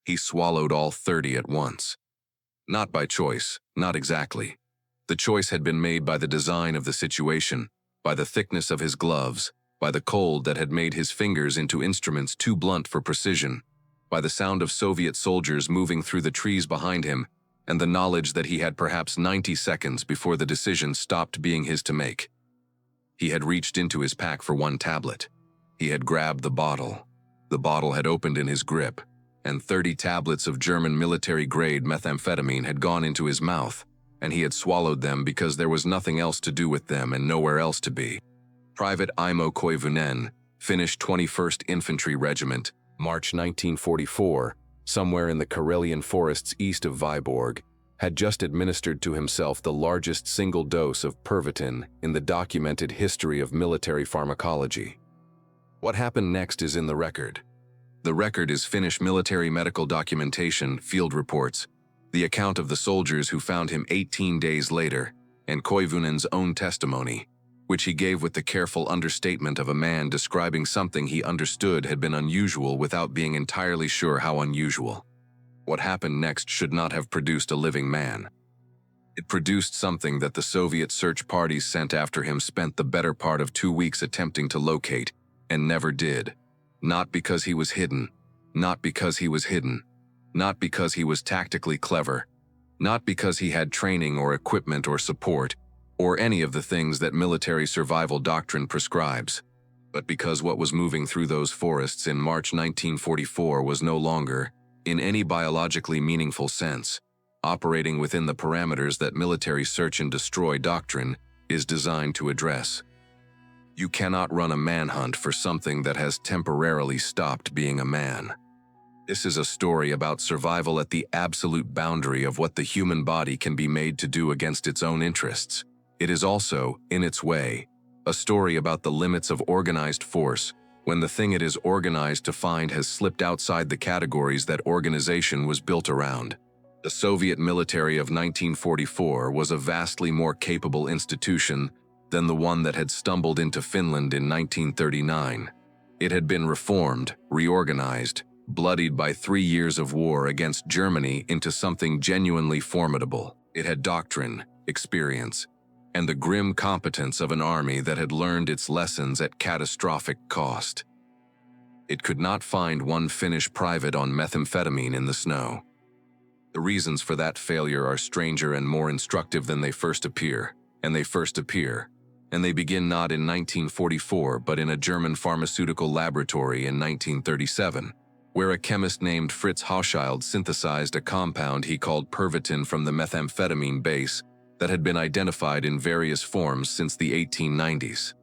He swallowed all 30 at once. Not by choice, not exactly. The choice had been made by the design of the situation, by the thickness of his gloves, by the cold that had made his fingers into instruments too blunt for precision, by the sound of Soviet soldiers moving through the trees behind him, and the knowledge that he had perhaps 90 seconds before the decision stopped being his to make. He had reached into his pack for one tablet. He had grabbed the bottle. The bottle had opened in his grip, and 30 tablets of German military-grade methamphetamine had gone into his mouth, and he had swallowed them because there was nothing else to do with them and nowhere else to be. Private Aimo Koivunen, Finnish 21st Infantry Regiment, March 1944, somewhere in the Karelian forests east of Vyborg, had just administered to himself the largest single dose of Pervitin in the documented history of military pharmacology. What happened next is in the record. The record is Finnish military medical documentation, field reports, the account of the soldiers who found him 18 days later, and Koivunen's own testimony, which he gave with the careful understatement of a man describing something he understood had been unusual without being entirely sure how unusual. What happened next should not have produced a living man. It produced something that the Soviet search parties sent after him spent the better part of 2 weeks attempting to locate, and never did. Not because he was hidden, not because he was hidden, not because he was tactically clever, not because he had training or equipment or support, or any of the things that military survival doctrine prescribes, but because what was moving through those forests in March 1944 was no longer, in any biologically meaningful sense, operating within the parameters that military search and destroy doctrine is designed to address. You cannot run a manhunt for something that has temporarily stopped being a man. This is a story about survival at the absolute boundary of what the human body can be made to do against its own interests. It is also, in its way, a story about the limits of organized force when the thing it is organized to find has slipped outside the categories that organization was built around. The Soviet military of 1944 was a vastly more capable institution than the one that had stumbled into Finland in 1939. It had been reformed, reorganized, bloodied by 3 years of war against Germany into something genuinely formidable. It had doctrine, experience, and the grim competence of an army that had learned its lessons at catastrophic cost. It could not find one Finnish private on methamphetamine in the snow. The reasons for that failure are stranger and more instructive than they first appear, and they begin not in 1944 but in a German pharmaceutical laboratory in 1937, where a chemist named Fritz Hauschild synthesized a compound he called Pervitin from the methamphetamine base that had been identified in various forms since the 1890s.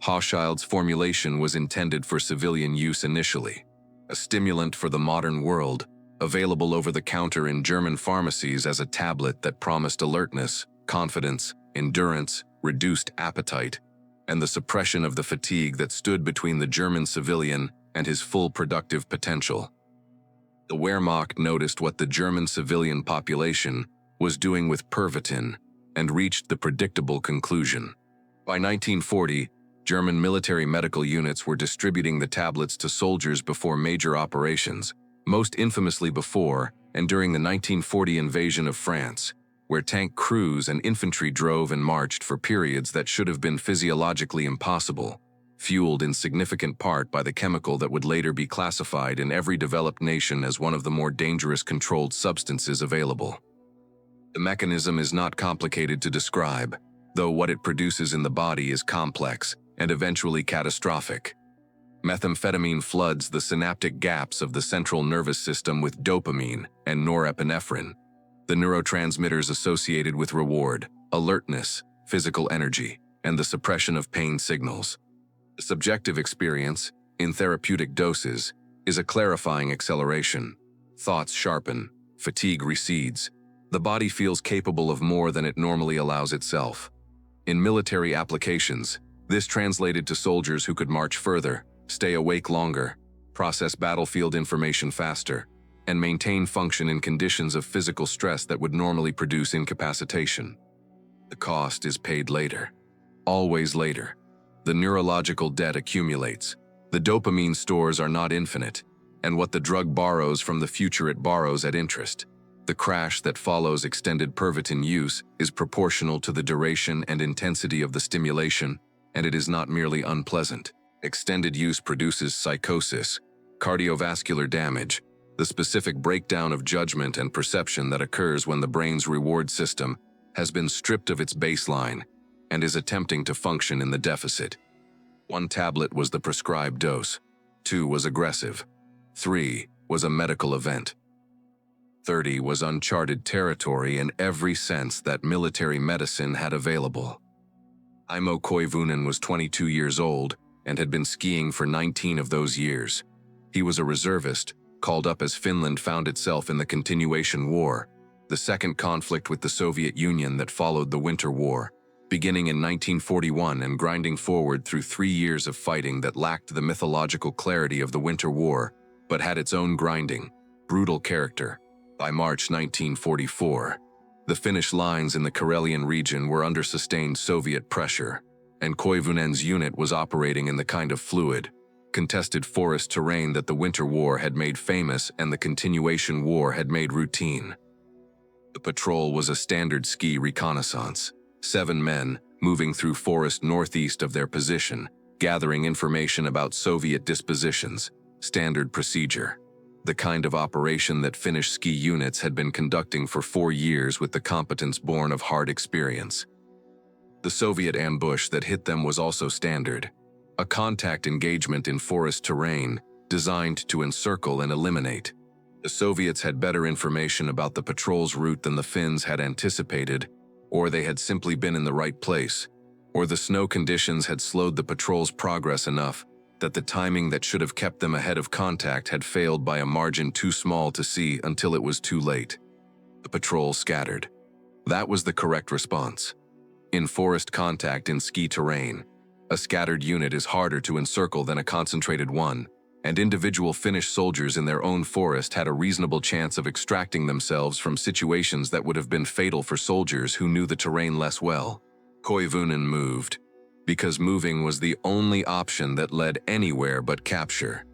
Hauschild's formulation was intended for civilian use initially, a stimulant for the modern world, available over the counter in German pharmacies as a tablet that promised alertness, confidence, endurance, reduced appetite, and the suppression of the fatigue that stood between the German civilian and his full productive potential. The Wehrmacht noticed what the German civilian population was doing with Pervitin and reached the predictable conclusion. By 1940, German military medical units were distributing the tablets to soldiers before major operations, most infamously before and during the 1940 invasion of France, where tank crews and infantry drove and marched for periods that should have been physiologically impossible, fueled in significant part by the chemical that would later be classified in every developed nation as one of the more dangerous controlled substances available. The mechanism is not complicated to describe, though what it produces in the body is complex and eventually catastrophic. Methamphetamine floods the synaptic gaps of the central nervous system with dopamine and norepinephrine, the neurotransmitters associated with reward, alertness, physical energy, and the suppression of pain signals. The subjective experience, in therapeutic doses, is a clarifying acceleration. Thoughts sharpen, fatigue recedes. The body feels capable of more than it normally allows itself. In military applications, this translated to soldiers who could march further, stay awake longer, process battlefield information faster, and maintain function in conditions of physical stress that would normally produce incapacitation. The cost is paid later. Always later. The neurological debt accumulates. The dopamine stores are not infinite, and what the drug borrows from the future it borrows at interest. The crash that follows extended Pervitin use is proportional to the duration and intensity of the stimulation, and it is not merely unpleasant. Extended use produces psychosis, cardiovascular damage, the specific breakdown of judgment and perception that occurs when the brain's reward system has been stripped of its baseline and is attempting to function in the deficit. 1 tablet was the prescribed dose. 2 was aggressive. 3 was a medical event. 30 was uncharted territory in every sense that military medicine had available. Aimo Koivunen was 22 years old and had been skiing for 19 of those years. He was a reservist, called up as Finland found itself in the Continuation War, the second conflict with the Soviet Union that followed the Winter War, beginning in 1941 and grinding forward through 3 years of fighting that lacked the mythological clarity of the Winter War, but had its own grinding, brutal character. By March 1944, the Finnish lines in the Karelian region were under sustained Soviet pressure, and Koivunen's unit was operating in the kind of fluid, contested forest terrain that the Winter War had made famous and the Continuation War had made routine. The patrol was a standard ski reconnaissance. 7 men, moving through forest northeast of their position, gathering information about Soviet dispositions, standard procedure. The kind of operation that Finnish ski units had been conducting for 4 years with the competence born of hard experience. The Soviet ambush that hit them was also standard, a contact engagement in forest terrain designed to encircle and eliminate. The Soviets had better information about the patrol's route than the Finns had anticipated, or they had simply been in the right place, or the snow conditions had slowed the patrol's progress enough that the timing that should have kept them ahead of contact had failed by a margin too small to see until it was too late. The patrol scattered. That was the correct response. In forest contact in ski terrain, a scattered unit is harder to encircle than a concentrated one, and individual Finnish soldiers in their own forest had a reasonable chance of extracting themselves from situations that would have been fatal for soldiers who knew the terrain less well. Koivunen moved, because moving was the only option that led anywhere but capture.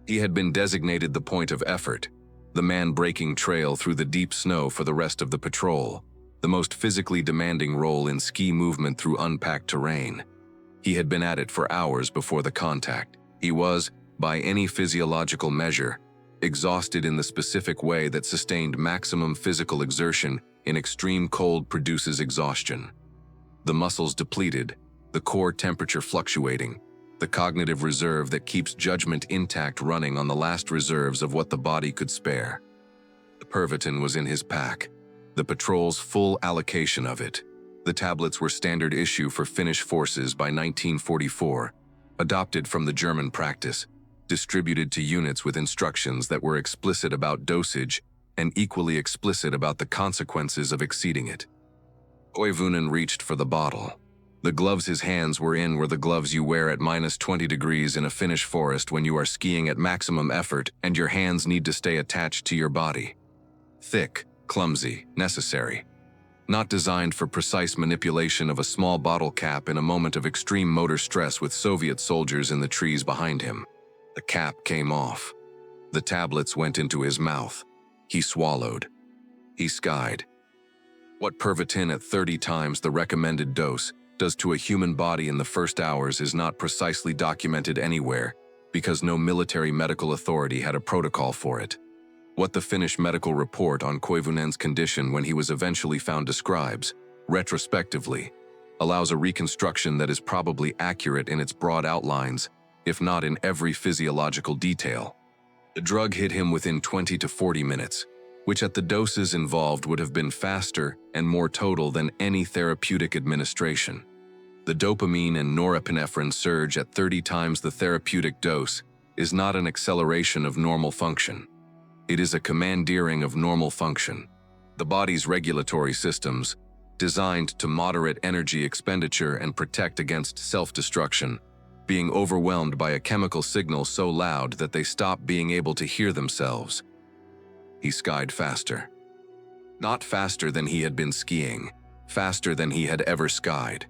He had been designated the point of effort, the man breaking trail through the deep snow for the rest of the patrol, the most physically demanding role in ski movement through unpacked terrain. He had been at it for hours before the contact. He was, by any physiological measure, exhausted in the specific way that sustained maximum physical exertion in extreme cold produces exhaustion. The muscles depleted, the core temperature fluctuating, the cognitive reserve that keeps judgment intact running on the last reserves of what the body could spare. The Pervitin was in his pack, the patrol's full allocation of it. The tablets were standard issue for Finnish forces by 1944, adopted from the German practice, distributed to units with instructions that were explicit about dosage and equally explicit about the consequences of exceeding it. Koivunen reached for the bottle. The gloves his hands were in were the gloves you wear at -20 degrees in a Finnish forest when you are skiing at maximum effort and your hands need to stay attached to your body. Thick, clumsy, necessary. Not designed for precise manipulation of a small bottle cap in a moment of extreme motor stress with Soviet soldiers in the trees behind him. The cap came off. The tablets went into his mouth. He swallowed. He skied. What Pervitin at 30 times the recommended dose does to a human body in the first hours is not precisely documented anywhere because no military medical authority had a protocol for it. What the Finnish medical report on Koivunen's condition when he was eventually found describes, retrospectively, allows a reconstruction that is probably accurate in its broad outlines, if not in every physiological detail. The drug hit him within 20 to 40 minutes, which at the doses involved would have been faster and more total than any therapeutic administration. The dopamine and norepinephrine surge at 30 times the therapeutic dose is not an acceleration of normal function. It is a commandeering of normal function. The body's regulatory systems, designed to moderate energy expenditure and protect against self-destruction, being overwhelmed by a chemical signal so loud that they stop being able to hear themselves. He skied faster. Not faster than he had been skiing, faster than he had ever skied.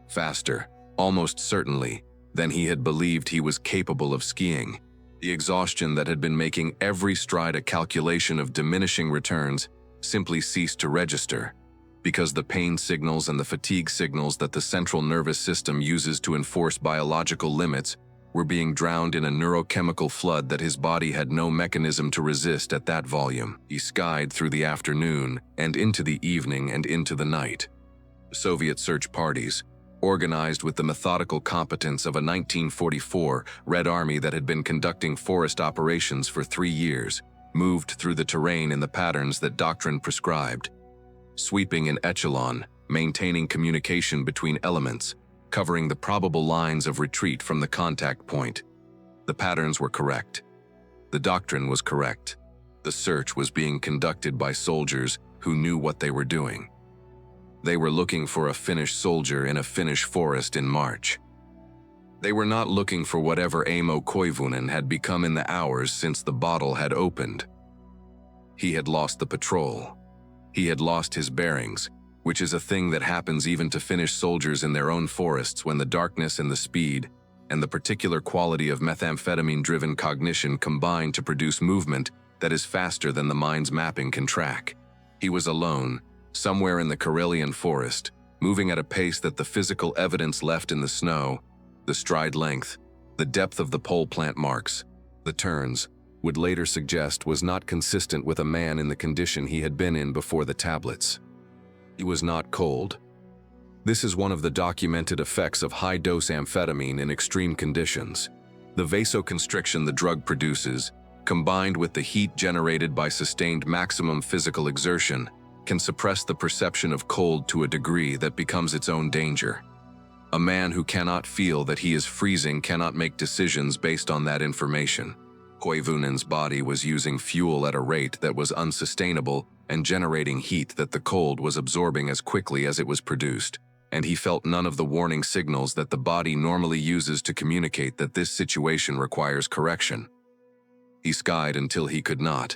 Faster, almost certainly, than he had believed he was capable of skiing, The exhaustion that had been making every stride a calculation of diminishing returns simply ceased to register, because the pain signals and the fatigue signals that the central nervous system uses to enforce biological limits were being drowned in a neurochemical flood that his body had no mechanism to resist at that volume. He skied through the afternoon and into the evening and into the night. Soviet search parties, organized with the methodical competence of a 1944 Red Army that had been conducting forest operations for 3 years, moved through the terrain in the patterns that doctrine prescribed, sweeping in echelon, maintaining communication between elements, covering the probable lines of retreat from the contact point. The patterns were correct. The doctrine was correct. The search was being conducted by soldiers who knew what they were doing. They were looking for a Finnish soldier in a Finnish forest in March. They were not looking for whatever Aimo Koivunen had become in the hours since the bottle had opened. He had lost the patrol. He had lost his bearings, which is a thing that happens even to Finnish soldiers in their own forests when the darkness and the speed and the particular quality of methamphetamine-driven cognition combine to produce movement that is faster than the mind's mapping can track. He was alone, somewhere in the Karelian forest, moving at a pace that the physical evidence left in the snow, the stride length, the depth of the pole plant marks, the turns, would later suggest was not consistent with a man in the condition he had been in before the tablets. He was not cold. This is one of the documented effects of high-dose amphetamine in extreme conditions. The vasoconstriction the drug produces, combined with the heat generated by sustained maximum physical exertion, can suppress the perception of cold to a degree that becomes its own danger. A man who cannot feel that he is freezing cannot make decisions based on that information. Koivunen's body was using fuel at a rate that was unsustainable and generating heat that the cold was absorbing as quickly as it was produced, and he felt none of the warning signals that the body normally uses to communicate that this situation requires correction. He skied until he could not.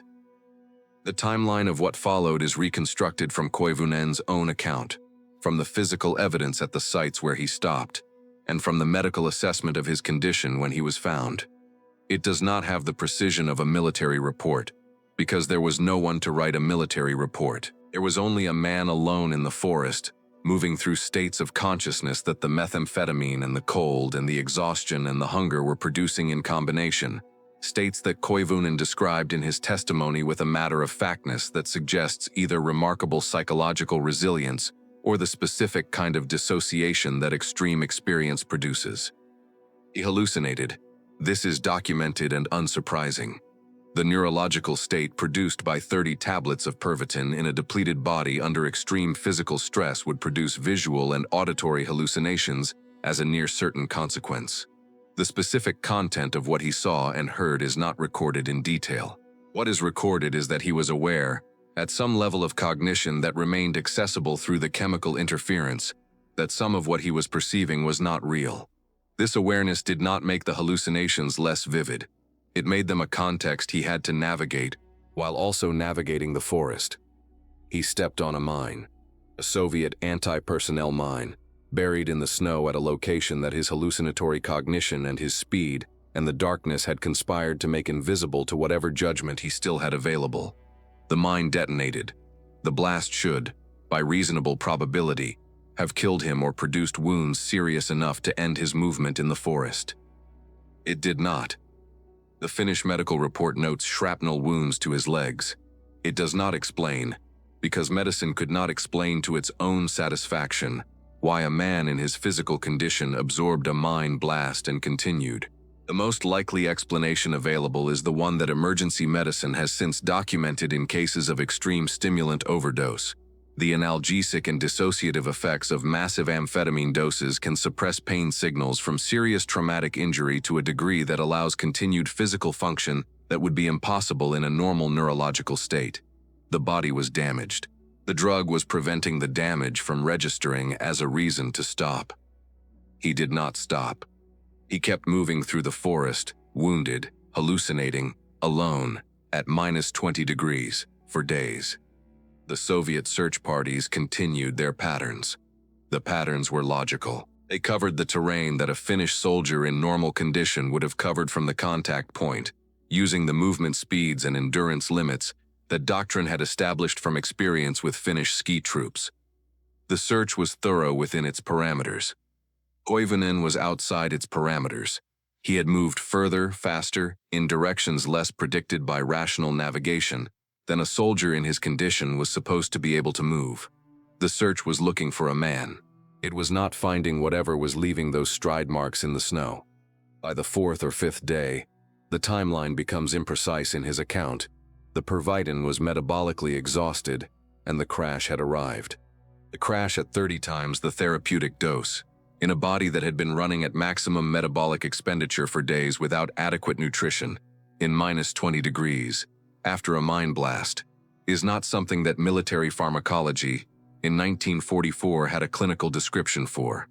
The timeline of what followed is reconstructed from Koivunen's own account, from the physical evidence at the sites where he stopped, and from the medical assessment of his condition when he was found. It does not have the precision of a military report, because there was no one to write a military report. There was only a man alone in the forest, moving through states of consciousness that the methamphetamine and the cold and the exhaustion and the hunger were producing in combination, states that Koivunen described in his testimony with a matter-of-factness that suggests either remarkable psychological resilience or the specific kind of dissociation that extreme experience produces. He hallucinated. This is documented and unsurprising. The neurological state produced by 30 tablets of Pervitin in a depleted body under extreme physical stress would produce visual and auditory hallucinations as a near-certain consequence. The specific content of what he saw and heard is not recorded in detail. What is recorded is that he was aware, at some level of cognition that remained accessible through the chemical interference, that some of what he was perceiving was not real. This awareness did not make the hallucinations less vivid. It made them a context he had to navigate, while also navigating the forest. He stepped on a mine, a Soviet anti-personnel mine, buried in the snow at a location that his hallucinatory cognition and his speed and the darkness had conspired to make invisible to whatever judgment he still had available. The mine detonated. The blast should, by reasonable probability, have killed him or produced wounds serious enough to end his movement in the forest. It did not. The Finnish medical report notes shrapnel wounds to his legs. It does not explain, because medicine could not explain to its own satisfaction, why a man in his physical condition absorbed a mine blast and continued. The most likely explanation available is the one that emergency medicine has since documented in cases of extreme stimulant overdose. The analgesic and dissociative effects of massive amphetamine doses can suppress pain signals from serious traumatic injury to a degree that allows continued physical function that would be impossible in a normal neurological state. The body was damaged. The drug was preventing the damage from registering as a reason to stop. He did not stop. He kept moving through the forest, wounded, hallucinating, alone, at -20 degrees, for days. The Soviet search parties continued their patterns. The patterns were logical. They covered the terrain that a Finnish soldier in normal condition would have covered from the contact point, using the movement speeds and endurance limits that doctrine had established from experience with Finnish ski troops. The search was thorough within its parameters. Koivunen was outside its parameters. He had moved further, faster, in directions less predicted by rational navigation than a soldier in his condition was supposed to be able to move. The search was looking for a man. It was not finding whatever was leaving those stride marks in the snow. By the 4th or 5th day, the timeline becomes imprecise in his account. The Pervitin was metabolically exhausted, and the crash had arrived. The crash at 30 times the therapeutic dose, in a body that had been running at maximum metabolic expenditure for days without adequate nutrition, in -20 degrees, after a mine blast, is not something that military pharmacology in 1944 had a clinical description for.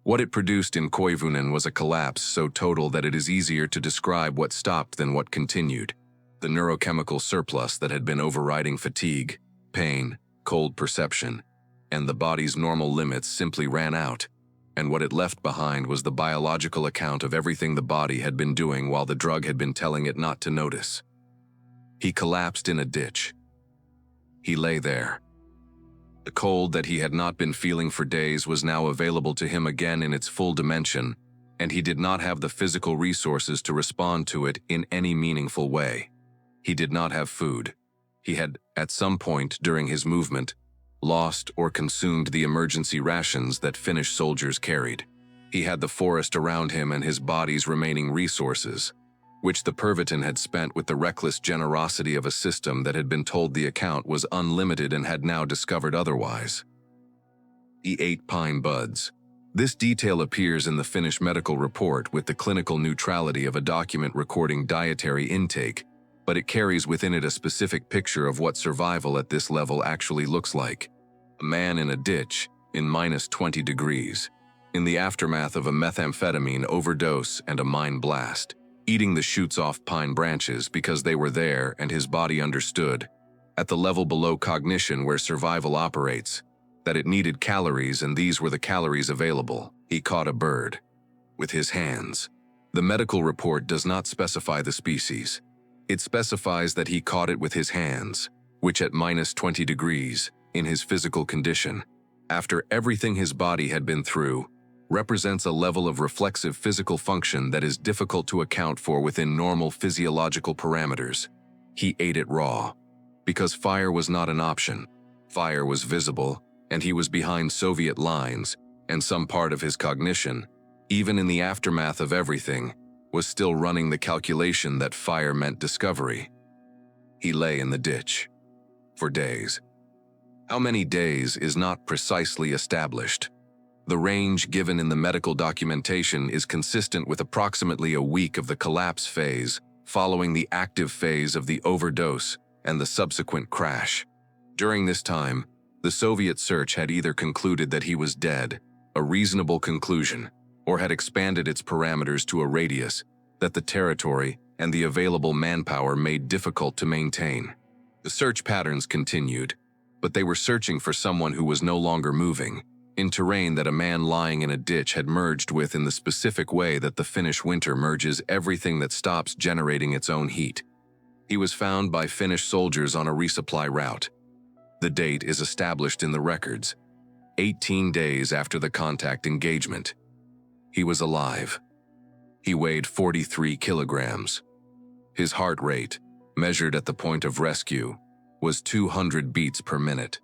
What it produced in Koivunen was a collapse so total that it is easier to describe what stopped than what continued. The neurochemical surplus that had been overriding fatigue, pain, cold perception, and the body's normal limits simply ran out, and what it left behind was the biological account of everything the body had been doing while the drug had been telling it not to notice. He collapsed in a ditch. He lay there. The cold that he had not been feeling for days was now available to him again in its full dimension, and he did not have the physical resources to respond to it in any meaningful way. He did not have food. He had, at some point during his movement, lost or consumed the emergency rations that Finnish soldiers carried. He had the forest around him and his body's remaining resources, which the Pervitin had spent with the reckless generosity of a system that had been told the account was unlimited and had now discovered otherwise. He ate pine buds. This detail appears in the Finnish medical report with the clinical neutrality of a document recording dietary intake, but it carries within it a specific picture of what survival at this level actually looks like. A man in a ditch, in -20 degrees, in the aftermath of a methamphetamine overdose and a mine blast, eating the shoots off pine branches because they were there and his body understood, at the level below cognition where survival operates, that it needed calories and these were the calories available. He caught a bird. With his hands. The medical report does not specify the species. It specifies that he caught it with his hands, which at -20 degrees, in his physical condition, after everything his body had been through, represents a level of reflexive physical function that is difficult to account for within normal physiological parameters. He ate it raw. Because fire was not an option. Fire was visible, and he was behind Soviet lines, and some part of his cognition, even in the aftermath of everything, was still running the calculation that fire meant discovery. He lay in the ditch. For days. How many days is not precisely established. The range given in the medical documentation is consistent with approximately a week of the collapse phase, following the active phase of the overdose and the subsequent crash. During this time, the Soviet search had either concluded that he was dead, a reasonable conclusion, or had expanded its parameters to a radius that the territory and the available manpower made difficult to maintain. The search patterns continued, but they were searching for someone who was no longer moving, in terrain that a man lying in a ditch had merged with in the specific way that the Finnish winter merges everything that stops generating its own heat. He was found by Finnish soldiers on a resupply route. The date is established in the records, 18 days after the contact engagement. He was alive. He weighed 43 kilograms. His heart rate, measured at the point of rescue, was 200 beats per minute.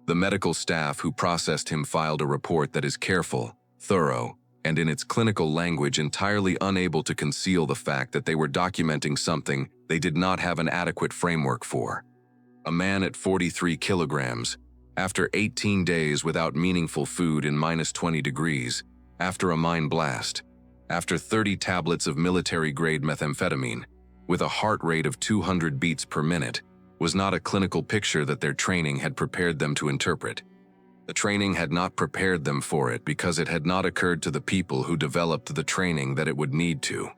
The medical staff who processed him filed a report that is careful, thorough, and in its clinical language entirely unable to conceal the fact that they were documenting something they did not have an adequate framework for. A man at 43 kilograms, after 18 days without meaningful food in -20 degrees, after a mine blast, after 30 tablets of military-grade methamphetamine, with a heart rate of 200 beats per minute, was not a clinical picture that their training had prepared them to interpret. The training had not prepared them for it because it had not occurred to the people who developed the training that it would need to.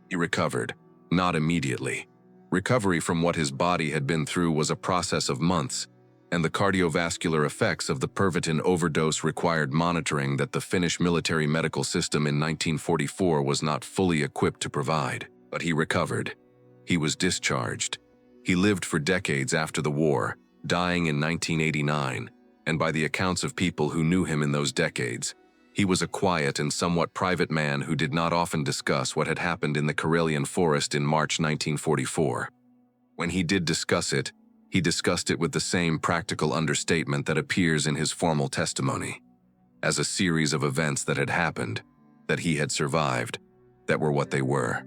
He recovered, not immediately. Recovery from what his body had been through was a process of months, and the cardiovascular effects of the Pervitin overdose required monitoring that the Finnish military medical system in 1944 was not fully equipped to provide. But he recovered. He was discharged. He lived for decades after the war, dying in 1989, and by the accounts of people who knew him in those decades, he was a quiet and somewhat private man who did not often discuss what had happened in the Karelian forest in March 1944. When he did discuss it, he discussed it with the same practical understatement that appears in his formal testimony, as a series of events that had happened, that he had survived, that were what they were.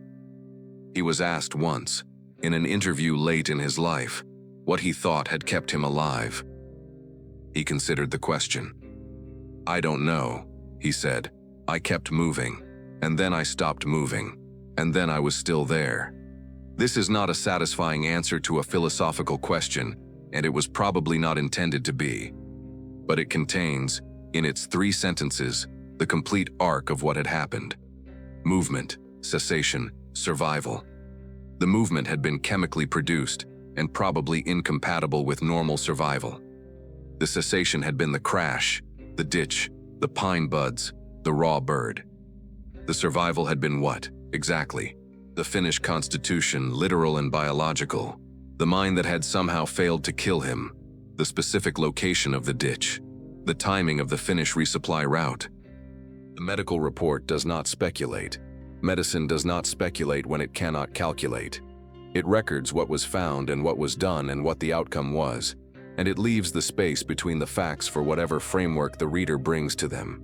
He was asked once, in an interview late in his life, what he thought had kept him alive. He considered the question. "I don't know," he said. "I kept moving, and then I stopped moving, and then I was still there." This is not a satisfying answer to a philosophical question, and it was probably not intended to be. But it contains, in its 3 sentences, the complete arc of what had happened. Movement, cessation, survival. The movement had been chemically produced and probably incompatible with normal survival. The cessation had been the crash, the ditch, the pine buds, the raw bird. The survival had been what, exactly? The Finnish constitution, literal and biological. The mine that had somehow failed to kill him. The specific location of the ditch. The timing of the Finnish resupply route. The medical report does not speculate. Medicine does not speculate when it cannot calculate. It records what was found and what was done and what the outcome was, and it leaves the space between the facts for whatever framework the reader brings to them.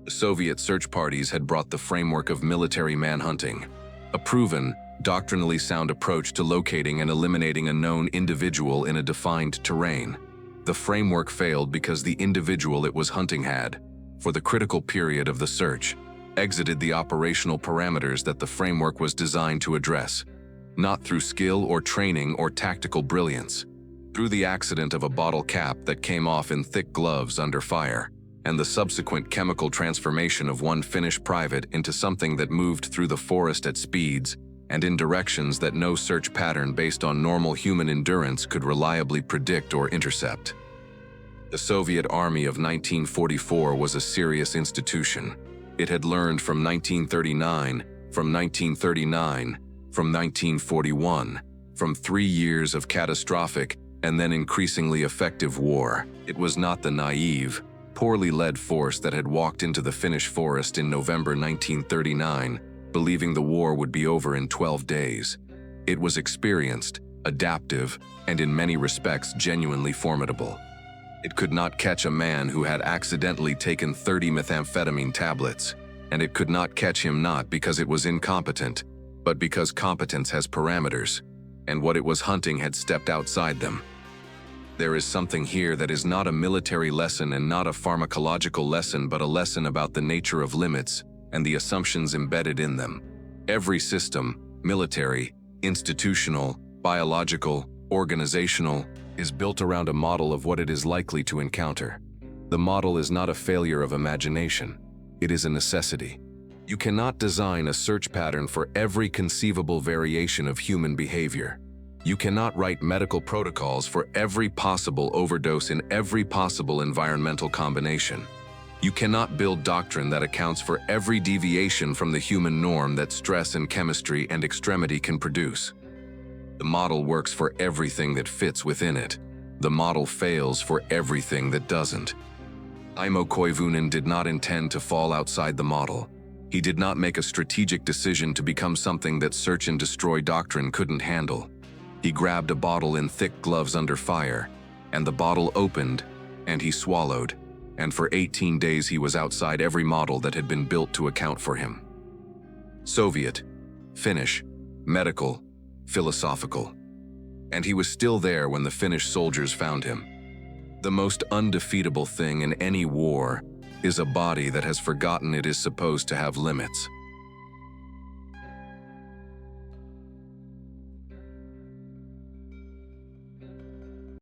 The Soviet search parties had brought the framework of military manhunting, a proven, doctrinally sound approach to locating and eliminating a known individual in a defined terrain. The framework failed because the individual it was hunting had, for the critical period of the search, exited the operational parameters that the framework was designed to address, not through skill or training or tactical brilliance, through the accident of a bottle cap that came off in thick gloves under fire, and the subsequent chemical transformation of one Finnish private into something that moved through the forest at speeds and in directions that no search pattern based on normal human endurance could reliably predict or intercept. The Soviet Army of 1944 was a serious institution. It had learned from 1939, from 1939, from 1941, from 3 years of catastrophic and then increasingly effective war. It was not the naive, poorly led force that had walked into the Finnish forest in November 1939, believing the war would be over in 12 days. It was experienced, adaptive, and in many respects genuinely formidable. It could not catch a man who had accidentally taken 30 methamphetamine tablets, and it could not catch him not because it was incompetent, but because competence has parameters, and what it was hunting had stepped outside them. There is something here that is not a military lesson and not a pharmacological lesson, but a lesson about the nature of limits and the assumptions embedded in them. Every system, military, institutional, biological, organizational, is built around a model of what it is likely to encounter. The model is not a failure of imagination. It is a necessity. You cannot design a search pattern for every conceivable variation of human behavior. You cannot write medical protocols for every possible overdose in every possible environmental combination. You cannot build doctrine that accounts for every deviation from the human norm that stress and chemistry and extremity can produce. The model works for everything that fits within it. The model fails for everything that doesn't. Aimo Koivunen did not intend to fall outside the model. He did not make a strategic decision to become something that search and destroy doctrine couldn't handle. He grabbed a bottle in thick gloves under fire, and the bottle opened, and he swallowed, and for 18 days he was outside every model that had been built to account for him. Soviet, Finnish, medical, philosophical. And he was still there when the Finnish soldiers found him. The most undefeatable thing in any war is a body that has forgotten it is supposed to have limits.